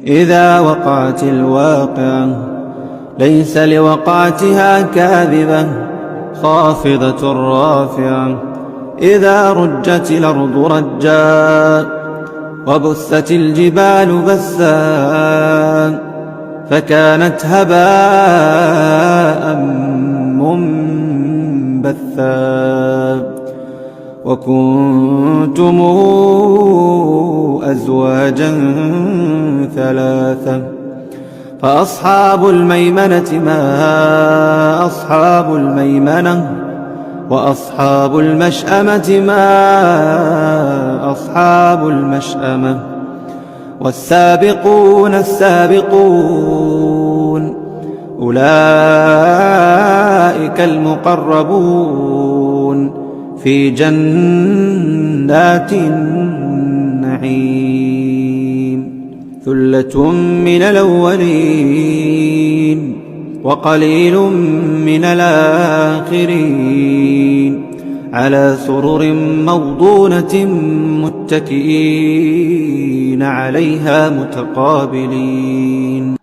إذا وقعت الواقعة ليس لوقعتها كاذبة خافضة رافعة. إذا رجت الأرض رجا وبثت الجبال بثا فكانت هباء منبثا. وكنتم أزواجا ثلاثة فأصحاب الميمنة ما أصحاب الميمنة وأصحاب المشأمة ما أصحاب المشأمة. والسابقون السابقون أولئك المقربون في جنات النعيم. ثلة من الأولين وقليل من الآخرين على سرر موضونة متكئين عليها متقابلين.